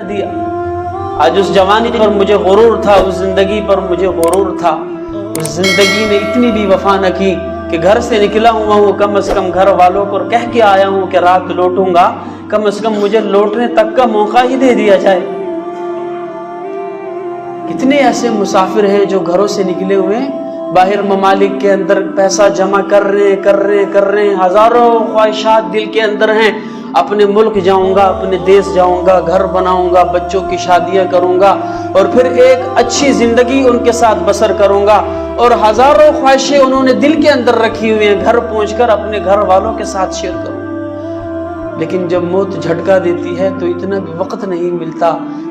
دیا۔ آج اس جوانی پر مجھے غرور تھا، اس زندگی پر مجھے غرور تھا، اس زندگی نے اتنی بھی وفا نہ کی کہ گھر سے نکلا ہوا ہوں، کم از کم گھر والوں کو کہہ کے آیا ہوں کہ رات لوٹوں گا، کم از کم مجھے لوٹنے تک کا موقع ہی دے دیا جائے۔ کتنے ایسے مسافر ہیں جو گھروں سے نکلے ہوئے باہر ممالک کے اندر پیسہ جمع کر رہے ہیں، ہزاروں خواہشات دل کے اندر ہیں، اپنے ملک جاؤں گا، اپنے دیش جاؤں گا، گھر بناؤں گا، بچوں کی شادیاں کروں گا اور پھر ایک اچھی زندگی ان کے ساتھ بسر کروں گا، اور ہزاروں خواہشیں انہوں نے دل کے اندر رکھی ہوئی ہیں، گھر پہنچ کر اپنے گھر والوں کے ساتھ شیئر کروں۔ لیکن جب موت جھٹکا دیتی ہے تو اتنا بھی وقت نہیں ملتا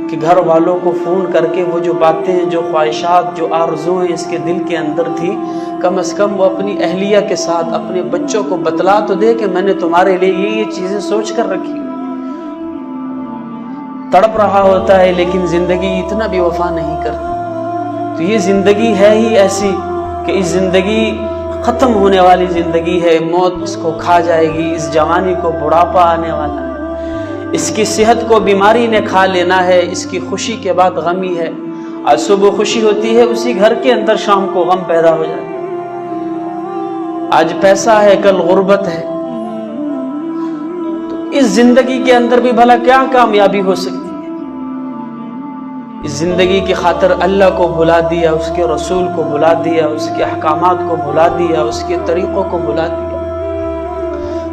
کہ گھر والوں کو فون کر کے وہ جو باتیں، جو خواہشات، جو آرزویں اس کے دل کے اندر تھی، کم از کم وہ اپنی اہلیہ کے ساتھ اپنے بچوں کو بتلا تو دے کہ میں نے تمہارے لیے یہ چیزیں سوچ کر رکھی۔ تڑپ رہا ہوتا ہے لیکن زندگی اتنا بھی وفا نہیں کرتی۔ تو یہ زندگی ہے ہی ایسی کہ اس زندگی ختم ہونے والی زندگی ہے، موت اس کو کھا جائے گی، اس جوانی کو بڑھاپا آنے والا ہے، اس کی صحت کو بیماری نے کھا لینا ہے، اس کی خوشی کے بعد غم ہی ہے۔ آج صبح خوشی ہوتی ہے، اسی گھر کے اندر شام کو غم پیدا ہو جاتا ہے۔ آج پیسہ ہے، کل غربت ہے۔ تو اس زندگی کے اندر بھی بھلا کیا کامیابی ہو سکتی ہے؟ اس زندگی کی خاطر اللہ کو بھلا دیا، اس کے رسول کو بھلا دیا، اس کے احکامات کو بھلا دیا، اس کے طریقوں کو بھلا دیا،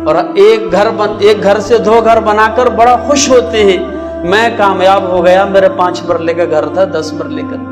اور ایک گھر سے 2 گھر بنا کر بڑا خوش ہوتے ہیں، میں کامیاب ہو گیا، میرے 5 مرلے کا گھر تھا 10 مرلے کر دیا۔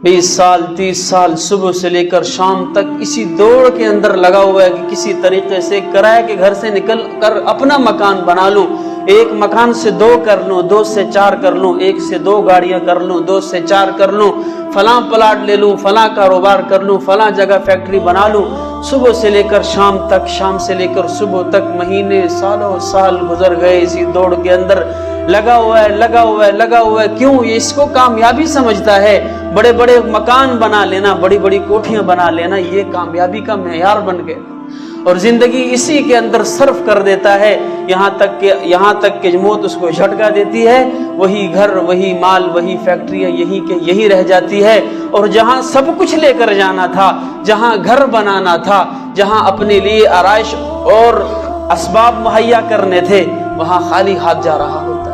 20 سال 30 سال صبح سے لے کر شام تک اسی دوڑ کے اندر لگا ہوا ہے کہ کسی طریقے سے کرائے کے گھر سے نکل کر اپنا مکان بنا لوں، 1 مکان سے 2 کر لوں، 2 سے 4 کر لوں، 1 سے 2 گاڑیاں کر لوں، 2 سے 4 کر لوں، فلاں پلاٹ لے لوں، فلاں کاروبار کر لوں، فلاں جگہ فیکٹری بنا لوں۔ صبح سے لے کر شام تک، شام سے لے کر صبح تک، مہینے سالوں سال گزر گئے اسی دوڑ کے اندر، لگا ہوا ہے۔ کیوں؟ یہ اس کو کامیابی سمجھتا ہے۔ بڑے بڑے مکان بنا لینا، بڑی بڑی کوٹھیاں بنا لینا، یہ کامیابی کا معیار بن گئے، اور زندگی اسی کے اندر صرف کر دیتا ہے، یہاں تک کہ موت اس کو جھٹکا دیتی ہے، وہی گھر، وہی مال، وہی فیکٹریاں یہی رہ جاتی ہے، اور جہاں سب کچھ لے کر جانا تھا، جہاں گھر بنانا تھا، جہاں اپنے لیے آرائش اور اسباب مہیا کرنے تھے، وہاں خالی ہاتھ جا رہا ہوتا ہے۔